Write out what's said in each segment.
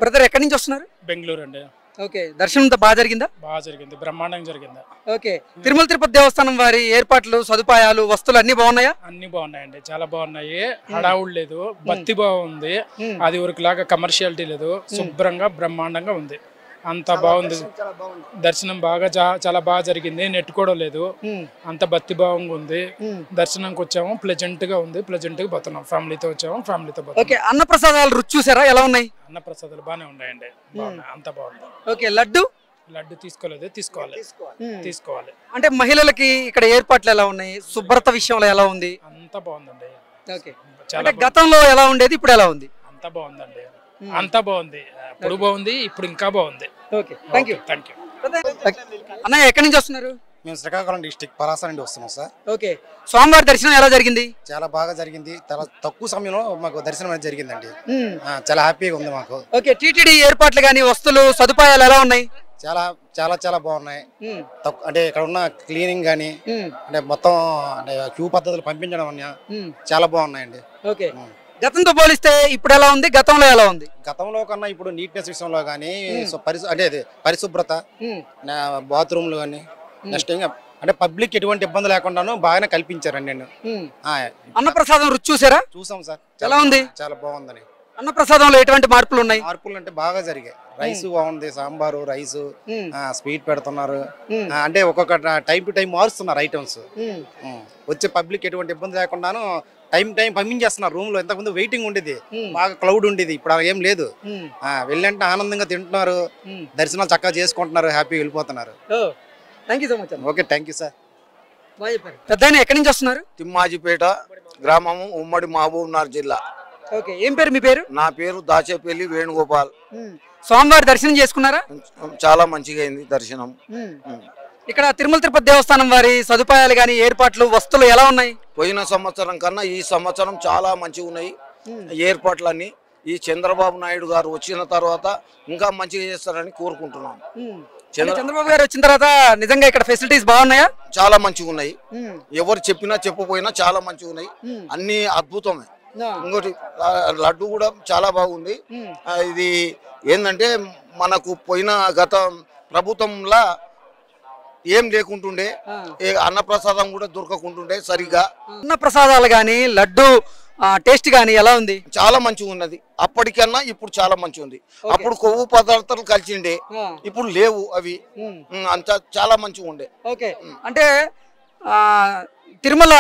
Brother ఎక్కడి నుంచి వస్తున్నారు? బెంగళూరు అండి. ఓకే, దర్శనం అంతా బాగా జరిగిందా? బాగా జరిగింది, బ్రహ్మాండంగా జరిగింది. ఓకే, తిరుమల తిరుపతి దేవస్థానం వారి ఏర్పాట్లు, సదుపాయాలు, వస్తువులు అన్ని బాగున్నాయా? అన్ని బాగున్నాయండి, చాలా బాగున్నాయి. హడావుడు లేదు, భక్తి బాగుంది. అది ఊరికిలాగా కమర్షియాలిటీ లేదు, శుభ్రంగా బ్రహ్మాండంగా ఉంది. అంత బాగుంది. దర్శనం బాగా చాలా బాగా జరిగింది, నెట్టుకోవడం లేదు. అంత భక్తి భావంగా ఉంది. దర్శనంకి వచ్చాము, ప్లెజెంట్ గా ఉంది. ప్లెజెంట్ గా పోతున్నాం, ఫ్యామిలీతో వచ్చాము, ఫ్యామిలీతో పోతున్నాం. ఓకే, అన్న ప్రసాదాలు రుచి చూసారా? ఎలా ఉన్నాయి? అన్న ప్రసాదాలు బాగానే ఉన్నాయండి, అంత బాగుంది. ఓకే, లడ్డు తీసుకోలేదు, తీసుకోవాలి. అంటే మహిళలకి ఇక్కడ ఏర్పాట్లు ఎలా ఉన్నాయి? శుభ్రత విషయంలో ఎలా ఉంది? అంత బాగుందండి. ఓకే, అంటే గతంలో ఎలా ఉండేది, ఇప్పుడు ఎలా ఉంది? అంత బాగుందండి, అంత బాగుంది. ఇప్పుడు బాగుంది, ఇప్పుడు ఇంకా బాగుంది. Okay, thank you. అన్నయ్య ఎక్కడి నుంచి వస్తున్నారు? మేము శ్రీకాకుళం డిస్ట్రిక్ట్ పలాస నుండి వస్తున్నాం సార్. ఓకే, స్వామివారి దర్శనం ఎలా జరిగింది? చాలా బాగా జరిగింది. చాలా తక్కువ సమయంలో మాకు దర్శనం అనేది జరిగిందండి. చాలా హ్యాపీగా ఉంది మాకు. ఓకే, టీటీడీ ఏర్పాట్లు కానీ వస్తువులు సదుపాయాలు ఎలా ఉన్నాయి? చాలా చాలా చాలా బాగున్నాయి. అంటే ఇక్కడ ఉన్న క్లీనింగ్ కానీ, అంటే మొత్తం అంటే క్యూ పద్ధతులు పంపించడం అన్న చాలా బాగున్నాయండి. ఓకే, గతంతో పోలిస్తే ఇప్పుడు ఎలా ఉంది, గతంలో ఎలా ఉంది? గతంలో కన్నా ఇప్పుడు నీట్నెస్ విషయంలో కానీ, అంటే పరిశుభ్రత, బాత్రూమ్లు కానీ, నెక్స్ట్ అంటే పబ్లిక్ ఎటువంటి ఇబ్బంది లేకుండాను బాగానే కల్పించారండి. నేను అన్నప్రసాదం రుచి చూసారా? చూసాం సార్. ఎలా ఉంది? చాలా బాగుందని. అన్నప్రసాదంలో ఎటువంటి మార్పులు ఉన్నాయి? మార్పులు అంటే బాగా జరిగాయి. రైస్ బాగుంది, సాంబారు, రైస్, స్వీట్ పెడుతున్నారు. అంటే ఒక్కొక్క టైం టు టైం మారుస్తున్నారు ఐటమ్స్. వచ్చే పబ్లిక్ ఎటువంటి ఇబ్బంది లేకుండాను టైం పంపించేస్తున్నారు. రూమ్ లో ఇంతకుముందు వెయిటింగ్ ఉండేది, బాగా క్లౌడ్ ఉండేది, ఇప్పుడు ఏం లేదు. వెళ్ళంటే ఆనందంగా తింటున్నారు, దర్శనాలు చక్కగా చేసుకుంటున్నారు, హ్యాపీగా వెళ్ళిపోతున్నారు. Okay, thank you sir. పెద్దాయన ఎక్కడి నుంచి వస్తున్నారు? తిమ్మాజిపేట గ్రామము, ఉమ్మడి మహబూబ్నగర్ జిల్లా. ఓకే, ఏం పేరు మీ పేరు? నా పేరు దాచేపల్లి వేణుగోపాల్. స్వామివారి దర్శనం చేసుకున్నారా? చాలా మంచిగా అయింది దర్శనం. ఇక్కడ తిరుమల తిరుపతి దేవస్థానం వారి సదుపాయాలు గాని, ఏర్పాట్లు, వస్తువులు ఎలా ఉన్నాయి? పోయిన సంవత్సరం కన్నా ఈ సంవత్సరం చాలా మంచిగా ఉన్నాయి ఏర్పాట్లన్నీ. ఈ చంద్రబాబు నాయుడు గారు వచ్చిన తర్వాత ఇంకా మంచిగా చేస్తారని కోరుకుంటున్నాం. చంద్రబాబు గారు వచ్చిన తర్వాత నిజంగా ఇక్కడ ఫెసిలిటీస్ బాగున్నాయా? చాలా మంచిగా ఉన్నాయి. ఎవరు చెప్పినా చెప్పపోయినా చాలా మంచిగా ఉన్నాయి, అన్ని అద్భుతమే. ఇంకోటి లడ్డు కూడా చాలా బాగుంది. ఇది ఏంటంటే మనకు పోయిన గత ప్రభుత్వంలా ఏం లేకుంటుండే, అన్నప్రసాదం కూడా దొరకకుంటుండే సరిగా. అన్నప్రసాదాలు గాని, లడ్డు టేస్ట్ గాని ఎలా ఉంది? చాలా మంచిగా ఉన్నది. అప్పటికన్నా ఇప్పుడు చాలా మంచిగా ఉంది. అప్పుడు కొవ్వు పదార్థాలు కలిసిండే, ఇప్పుడు లేవు అవి. అంత చాలా మంచిగా ఉండే. ఓకే, అంటే తిరుమల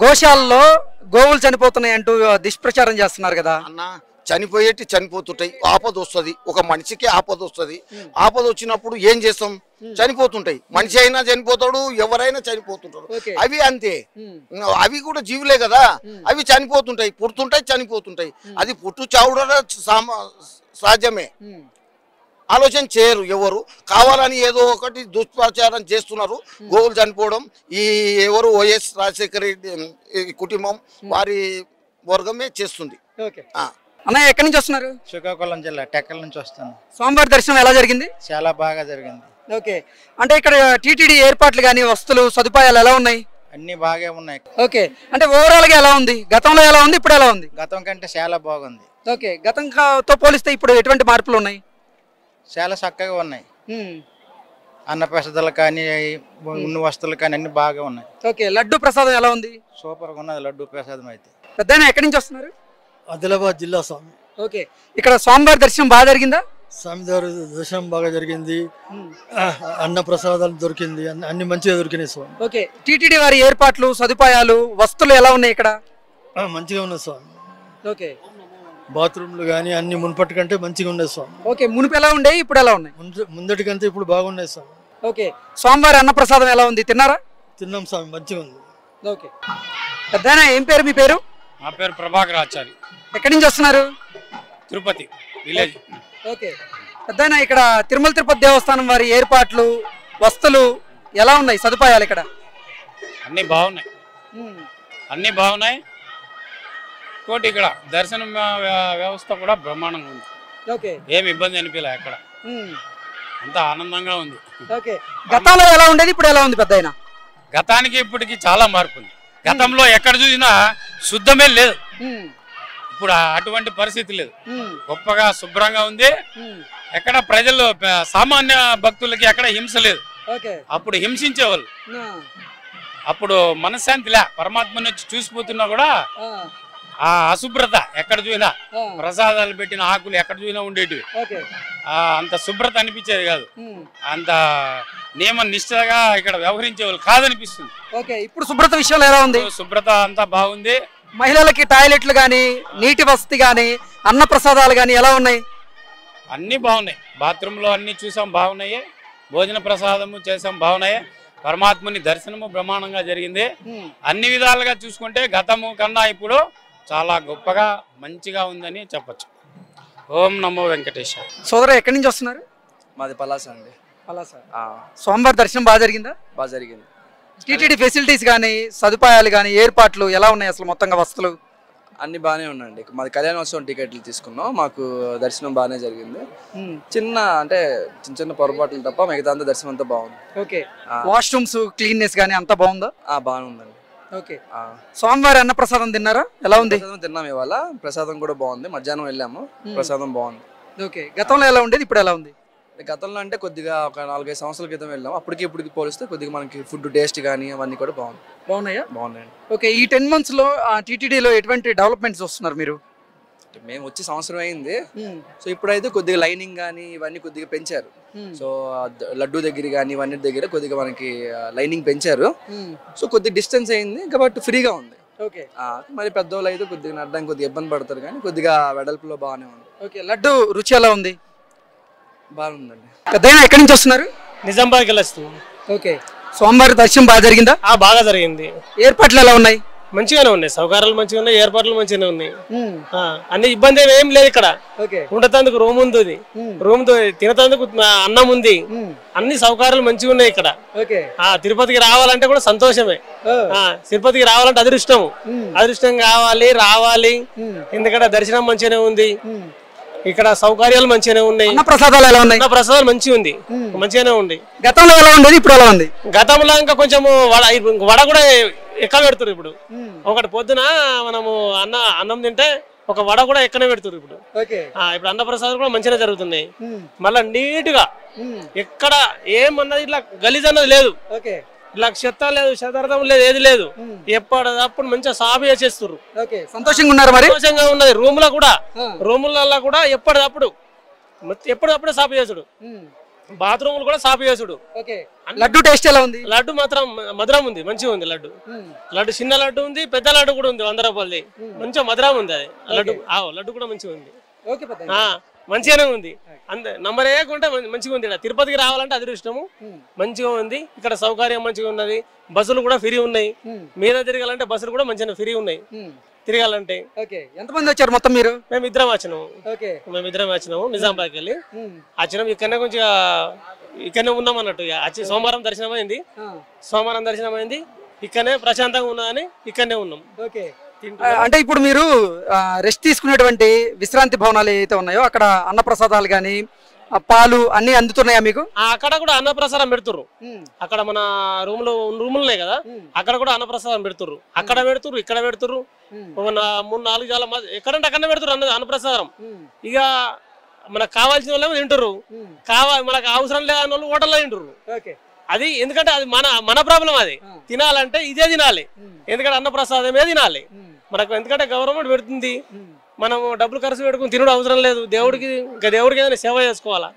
గోశాలలో గోవులు చనిపోతున్నాయి అంటూ దుష్ప్రచారం చేస్తున్నారు కదా అన్న. చనిపోయేటి చనిపోతుంటాయి, ఆపద వస్తుంది, ఒక మనిషికి ఆపద వస్తుంది. ఆపద వచ్చినప్పుడు ఏం చేస్తాం? చనిపోతుంటాయి. మనిషి అయినా చనిపోతాడు, ఎవరైనా చనిపోతుంటారు. అవి అంతే, అవి కూడా జీవులే కదా, అవి చనిపోతుంటాయి, పుడుతుంటాయి, చనిపోతుంటాయి. అది పుట్టు చావుడ సహజమే. ఆలోచన చేయరు ఎవరు, కావాలని ఏదో ఒకటి దుష్ప్రచారం చేస్తున్నారు. గోవులు చనిపోవడం ఈ ఎవరు వైఎస్ రాజశేఖర రెడ్డి కుటుంబం వారి వర్గమే చేస్తుంది. అన్నయ్య ఎక్కడి నుంచి వస్తున్నారు? శ్రీకాకుళం జిల్లా టెక్కల నుంచి వస్తాను. స్వామివారి దర్శనం ఎలా జరిగింది? చాలా బాగా జరిగింది. ఓకే, అంటే ఇక్కడ టీటీడీ ఏర్పాట్లు కానీ, వస్తువులు, సదుపాయాలు ఎలా ఉన్నాయి? అన్ని బాగా ఉన్నాయి. ఓకే, అంటే ఓవరాల్ గా ఎలా ఉంది? గతంలో ఎలా ఉంది, ఇప్పుడు ఎలా ఉంది? గతం కంటే చాలా బాగుంది. ఓకే, గతంతో పోలిస్తే ఇప్పుడు ఎటువంటి మార్పులు ఉన్నాయి? చాలా చక్కగా ఉన్నాయి. అన్న ప్రసాదాలు కానీ, ఉన్న వస్తువులు కానీ అన్ని బాగా ఉన్నాయి. ఓకే, లడ్డు ప్రసాదం ఎలా ఉంది? సూపర్గా ఉన్నది లడ్డు ప్రసాదం అయితే. పెద్దయినా ఎక్కడి నుంచి వస్తున్నారు? ఆదిలాబాద్ జిల్లా స్వామి. ఓకే, ఇక్కడ స్వామివారి దర్శనం బాగా జరిగిందా? స్వామివారి దర్శనం బాగా జరిగింది, అన్న ప్రసాదాలు దొరికింది, అన్ని మంచిగా దొరికినాయి స్వామి. ఓకే, టీటీడీ వారి ఏర్పాట్లు, సదుపాయాలు, వస్తువులు ఎలా ఉన్నాయి ఇక్కడ? మంచిగా ఉన్నాయి స్వామి. ఓకే, బాత్రూమ్లు కానీ అన్ని మునుపటి కంటే మంచిగా ఉన్నాయి స్వామి. ఓకే, మునుపు ఎలా ఉండే, ఇప్పుడు ఎలా ఉన్నాయి? ముందటి కంటే ఇప్పుడు బాగున్నాయి స్వామి. ఓకే, స్వామివారి అన్న ప్రసాదం ఎలా ఉంది, తిన్నారా? తిన్నాం స్వామి, మంచిగా ఉంది. ఓకే, పెద్దయినా ఏం పేరు మీ పేరు? నా పేరు ప్రభాకర్ ఆచారి. ఎక్కడి నుంచి వస్తున్నారు? తిరుపతి విలేజ్. ఓకే, పెద్దయినా ఇక్కడ తిరుమల తిరుపతి దేవస్థానం వారి ఏర్పాట్లు, వస్తువులు ఎలా ఉన్నాయి, సదుపాయాలు ఇక్కడ? అన్ని బాగున్నాయి, అన్ని బాగున్నాయి. ఇంకోటి ఇక్కడ దర్శనం వ్యవస్థ కూడా బ్రహ్మాండంగా ఉంది. ఓకే, ఏమి ఇబ్బంది అనిపించలే అక్కడ, అంతా ఆనందంగా ఉంది. ఓకే, గతంలో ఎలా ఉండేది, ఇప్పుడు ఎలా ఉంది పెద్దయినా? గతానికి ఇప్పటికి చాలా మార్పు ఉంది. గతంలో ఎక్కడ చూసినా శుద్ధమే లేదు, ఇప్పుడు అటువంటి పరిస్థితి లేదు, గొప్పగా శుభ్రంగా ఉంది. ఎక్కడ ప్రజలు సామాన్య భక్తులకి ఎక్కడ హింస లేదు. అప్పుడు హింసించేవాళ్ళు, అప్పుడు మనశ్శాంతి లే. పరమాత్మని వచ్చి చూసిపోతున్నా కూడా ఆ అశుభ్రత ఎక్కడ చూసినా, ప్రసాదాలు పెట్టిన ఆకులు ఎక్కడ చూసినా ఉండేటివి. అంత శుభ్రత అనిపించేది కాదు, అంత నియమ నిష్ఠగా ఇక్కడ వ్యవహరించేవాళ్ళు కాదనిపిస్తుంది. ఇప్పుడు శుభ్రత విషయంలో ఎలా ఉంది? శుభ్రత అంతా బాగుంది. మహిళలకి టాయిలెట్లు గానీ, నీటి వసతి గానీ, అన్న ప్రసాదాలు గానీ ఎలా ఉన్నాయి? అన్ని బాగున్నాయి. బాత్రూంలో అన్ని చూసాం, బాగున్నాయి. భోజన ప్రసాదము చేసాం, బాగున్నాయి. పరమాత్మని దర్శనము బ్రహ్మాండంగా జరిగింది. అన్ని విధాలుగా చూసుకుంటే గతము కన్నా ఇప్పుడు చాలా గొప్పగా మంచిగా ఉందని చెప్పచ్చు. ఓం నమో వెంకటేశ. సోదరు ఎక్కడి నుంచి వస్తున్నారు? మాది పలాస అండి. పలాస. స్వామివారి దర్శనం బాగా జరిగిందా? బాగా జరిగింది. టీటీడీ ఫెసిలిటీస్ కానీ, సదుపాయాలు కానీ, ఏర్పాట్లు ఎలా ఉన్నాయి అసలు? మొత్తంగా వస్తువులు అన్ని బాగానే ఉన్నాయండి. మాది కళ్యాణోత్సవం టికెట్లు తీసుకున్నాం, మాకు దర్శనం బాగానే జరిగింది. చిన్న పొరపాట్లు తప్ప మిగతా అంతా దర్శనం అంతా బాగుంది. వాష్రూమ్స్ క్లీన్నెస్ కానీ అంతా బాగుందా? బాగానే ఉందండి. స్వామివారి అన్న ప్రసాదం తిన్నారా? ఎలా ఉంది? తిన్నాం ఇవాళ. ప్రసాదం కూడా బాగుంది. మధ్యాహ్నం వెళ్ళాము, ప్రసాదం బాగుంది. గతంలో ఎలా ఉండేది, ఇప్పుడు ఎలా ఉంది? గతంలో అంటే కొద్దిగా ఒక 4-5 సంవత్సరాల క్రితం వెళ్ళాము. ఇప్పటికి పోలిస్తే కొద్దిగా మనకి ఫుడ్ టేస్ట్ కానీ అవన్నీ కూడా బాగున్నాయా? బాగున్నాయండి. ఈ 10 months లో టీటీడీలో ఎటువంటి డెవలప్మెంట్స్ వస్తున్నారు మీరు? మేము వచ్చి సంవత్సరం అయింది. సో ఇప్పుడైతే కొద్దిగా లైనింగ్ కానీ ఇవన్నీ కొద్దిగా పెంచారు. సో లడ్డు దగ్గర కానీ ఇవన్నీ దగ్గర కొద్దిగా మనకి లైనింగ్ పెంచారు. సో కొద్దిగా డిస్టెన్స్ అయింది కాబట్టి ఫ్రీగా ఉంది. మరి పెద్దవాళ్ళు అయితే కొద్దిగా నడడానికి కొద్దిగా ఇబ్బంది పడతారు, కానీ కొద్దిగా వెడల్పులో బాగానే ఉంది. లడ్డు రుచి ఎలా ఉంది? బాగుందండి. పెద్దయినా ఎక్కడి నుంచి వస్తున్నారు? నిజామాబాద్కి వెళ్ళొస్తుంది. స్వామివారి దర్శనం బాగా జరిగిందా? బాగా జరిగింది. ఏర్పాట్లు ఎలా ఉన్నాయి? మంచిగానే ఉన్నాయి, సౌకర్యాలు మంచిగా ఉన్నాయి, ఏర్పాట్లు మంచిగానే ఉన్నాయి. అన్ని ఇబ్బంది ఏం లేదు ఇక్కడ. ఉండేందుకు రూమ్ ఉంది, రూమ్ తినేందుకు అన్నం ఉంది, అన్ని సౌకర్యాలు మంచిగా ఉన్నాయి ఇక్కడ. తిరుపతికి రావాలంటే కూడా సంతోషమే. తిరుపతికి రావాలంటే అదృష్టం రావాలి. ఎందుకంటే దర్శనం మంచిగానే ఉంది, ఇక్కడ సౌకర్యాలు మంచిగానే ఉన్నాయి. ప్రసాదాలు ఎలా ఉన్నాయి? ప్రసాదాలు మంచిగా ఉంది, మంచిగానే ఉంది. గతంలో ఎలా ఉండేది, ఇప్పుడు ఎలా ఉంది? గతంలో ఇంకా కొంచెం వడ కూడా ఎక్కువ పెడుతున్నారు ఇప్పుడు. ఒకటి పొద్దున మనము అన్నం తింటే ఒక వడ కూడా ఎక్కనే పెడుతున్నారు ఇప్పుడు. ఇప్పుడు అన్న ప్రసాదాలు కూడా మంచిగా జరుగుతున్నాయి. మళ్ళా నీట్ గా ఎక్కడ ఏమన్నది ఇట్లా గలీజ్ అన్నది లేదు, ఇలా చెత్త లేదు, శతార్థం లేదు, ఏది లేదు. ఎప్పటికప్పుడు మంచిగా సాఫ్ చేసేస్తారు. సంతోషంగా ఉన్నారు, సంతోషంగా ఉన్నది. రూములలో కూడా ఎప్పటికప్పుడే సాఫ్ చేసుడు, బాత్రూములు కూడా సాఫ్ చేసుడు. లడ్డు టేస్ట్ ఎలా ఉంది? లడ్డు మాత్రం మధురం ఉంది, మంచిగా ఉంది. లడ్డు చిన్న లడ్డు ఉంది, పెద్ద లడ్డు కూడా ఉంది, 100 రూపాయలది. మంచిగా మధురం ఉంది అది లడ్డు. లడ్డు కూడా మంచిగా ఉంది, మంచిగానే ఉంది. అంతే నంబర్ ఏకుంటే మంచిగా ఉంది. తిరుపతికి రావాలంటే అదృష్టము, మంచిగా ఉంది. ఇక్కడ సౌకర్యం మంచిగా ఉన్నది, బస్సులు కూడా ఫ్రీ ఉన్నాయి. మీద తిరగాలంటే బస్సులు కూడా మంచిగా ఫ్రీ ఉన్నాయి తిరగాలంటే. ఎంతమంది వచ్చారు మొత్తం మీరు? మేము ఇద్దరం వచ్చినాము నిజామాబాద్కి వెళ్ళి వచ్చినాం. ఇక్కడనే కొంచెం ఇక్కడనే ఉన్నాం అన్నట్టు. సోమవారం దర్శనం అయింది, ఇక్కడనే ప్రశాంతంగా ఉన్నదని ఇక్కడనే ఉన్నాం. అంటే ఇప్పుడు మీరు రెస్ట్ తీసుకునేటువంటి విశ్రాంతి భవనాలు ఏవైతే ఉన్నాయో అక్కడ అన్నప్రసాదాలు కానీ పాలు అన్ని అందుతున్నాయా మీకు? అక్కడ కూడా అన్నప్రసాదం పెడుతుర్రు. అక్కడ మన రూములు ఉన్నాయి కదా, అక్కడ కూడా అన్నప్రసాదం పెడుతుర్రు. అక్కడ పెడుతుర్రు, ఇక్కడ పెడుతుర్రు. 3-4 జాల ఎక్కడంటే అక్కడ పెడుతుర్రు అన్నప్రసాదం. ఇక మనకు కావాల్సిన వాళ్ళు తింటుర్రు, మనకు అవసరం లేని వాళ్ళు హోటల్లో తింటుర్రు. అది ఎందుకంటే అది మన ప్రాబ్లం. అది తినాలంటే ఇదే తినాలి, ఎందుకంటే అన్నప్రసాదమే తినాలి మనకు. ఎందుకంటే గవర్నమెంట్ పెడుతుంది, మనం డబ్బులు ఖర్చు పెట్టుకుని తినడం అవసరం లేదు. దేవుడికి ఏదైనా సేవ చేసుకోవాలా.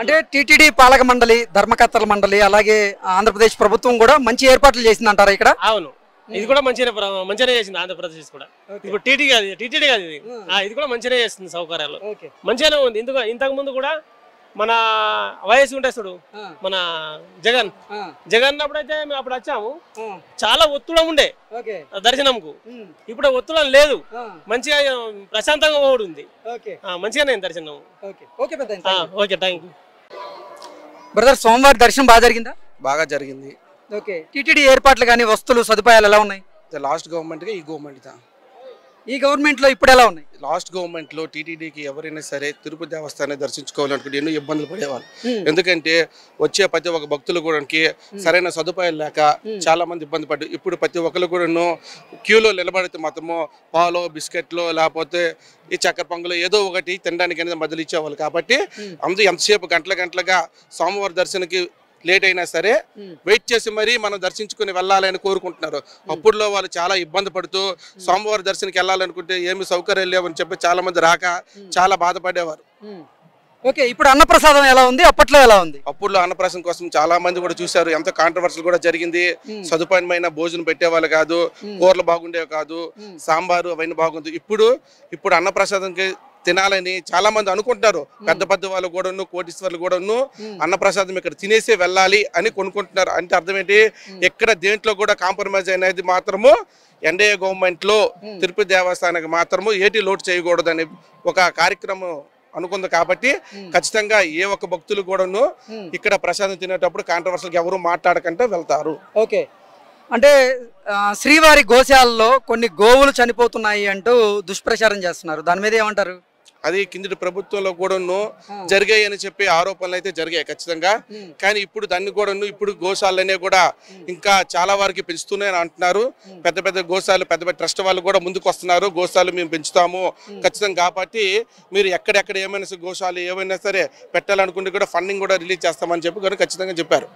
అంటే టీటీడీ పాలక మండలి, ధర్మకర్తల మండలి, అలాగే ఆంధ్రప్రదేశ్ ప్రభుత్వం కూడా మంచి ఏర్పాట్లు చేసింది అంటారా ఇక్కడ? అవును, ఇది కూడా మంచిగానే చేసింది ఆంధ్రప్రదేశ్ కూడా. ఇప్పుడు టీటీడీ కాదు ఇది కూడా మంచిగానే చేస్తుంది, సౌకర్యాలు మంచిగానే ఉంది. ఇంతకు ముందు కూడా మన వయసు ఉంటే చూడు, మన జగన్ అప్పుడైతే మేము అప్పుడు వచ్చాము, చాలా ఒత్తుడం ఉండే దర్శనంకు. ఇప్పుడు ఒత్తుడం లేదు, మంచిగా ప్రశాంతంగా ఓడుంది, మంచిగానే దర్శనం. Okay, thank you brother. సోమవారి దర్శనం బాగా జరిగిందా? బాగా జరిగింది. టీటీడీ ఏర్పాట్లు కానీ వస్తువులు సదుపాయాలు ఎలా ఉన్నాయి? లాస్ట్ గవర్నమెంట్ ఈ గవర్నమెంట్ ఈ గవర్నమెంట్ లో ఇప్పుడు ఎలా ఉన్నాయి? లాస్ట్ గవర్నమెంట్ లో టీటీడీకి ఎవరైనా సరే తిరుపతి దేవస్థానాన్ని దర్శించుకోవాలనుకుంటే ఎన్నో ఇబ్బందులు పడేవాళ్ళు. ఎందుకంటే వచ్చే ప్రతి ఒక్క భక్తులు కూడా సరైన సదుపాయాలు లేక చాలా మంది ఇబ్బంది పడ్డారు. ఇప్పుడు ప్రతి ఒక్కరు కూడా క్యూలో నిలబడితే మాత్రము పాలు బిస్కెట్లు లేకపోతే ఈ చక్కెర పొంగలు ఏదో ఒకటి తినడానికి అనేది మధ్యలో ఇచ్చేవాళ్ళు. కాబట్టి అందరూ ఎంతసేపు గంటలుగా స్వామివారి దర్శనానికి లేట్ అయినా సరే వెయిట్ చేసి మరీ మనం దర్శించుకుని వెళ్ళాలని కోరుకుంటున్నారు. అప్పుడులో వాళ్ళు చాలా ఇబ్బంది పడుతూ స్వామివారి దర్శనానికి వెళ్ళాలనుకుంటే ఏమి సౌకర్యాలు లేవని చెప్పి చాలా మంది రాక చాలా బాధపడేవారు. ఓకే, ఇప్పుడు అన్నప్రసాదం ఎలా ఉంది, అప్పట్లో ఎలా ఉంది? అప్పుడులో అన్నప్రసాదం కోసం చాలా మంది కూడా చూశారు. ఎంత కాంట్రవర్సల్ కూడా జరిగింది. సదుపాయమైన భోజనం పెట్టేవాళ్ళు కాదు, కూరలు బాగుండేవి కాదు, సాంబారు అవన్నీ బాగుంది. ఇప్పుడు అన్నప్రసాదంకి తినాలని చాలా మంది అనుకుంటున్నారు. పెద్ద వాళ్ళు కూడాను, కోటీశ్వర్లు కూడాను అన్నప్రసాదం ఇక్కడ తినేసే వెళ్ళాలి అని కొనుక్కుంటున్నారు. అంటే అర్థం ఏంటి, ఎక్కడ దేంట్లో కూడా కాంప్రమైజ్ అనేది మాత్రము ఎన్డీఏ గవర్నమెంట్ లో తిరుపతి దేవస్థానానికి మాత్రము ఏటి లోటు చేయకూడదని ఒక కార్యక్రమం అనుకుంది. కాబట్టి ఖచ్చితంగా ఏ ఒక్క భక్తులు కూడాను ఇక్కడ ప్రసాదం తినేటప్పుడు కాంట్రవర్సల్గా ఎవరు మాట్లాడకుండా వెళ్తారు. ఓకే, అంటే శ్రీవారి గోశాలలో కొన్ని గోవులు చనిపోతున్నాయి అంటూ దుష్ప్రచారం చేస్తున్నారు, దాని మీద ఏమంటారు? అది కిందటి ప్రభుత్వంలో కూడాను జరిగాయి అని చెప్పి ఆరోపణలు అయితే జరిగాయి ఖచ్చితంగా. కానీ ఇప్పుడు దాన్ని కూడాను ఇప్పుడు గోశాలనే కూడా ఇంకా చాలా వారికి పెంచుతూనే అంటున్నారు. పెద్ద గోశాలు పెద్ద ట్రస్ట్ వాళ్ళు కూడా ముందుకు వస్తున్నారు. గోశాలు మేము పెంచుతాము ఖచ్చితంగా, కాబట్టి మీరు ఎక్కడెక్కడ ఏమైనా గోశాలు ఏమైనా సరే పెట్టాలనుకుంటే కూడా ఫండింగ్ కూడా రిలీజ్ చేస్తామని చెప్పి ఖచ్చితంగా చెప్పారు.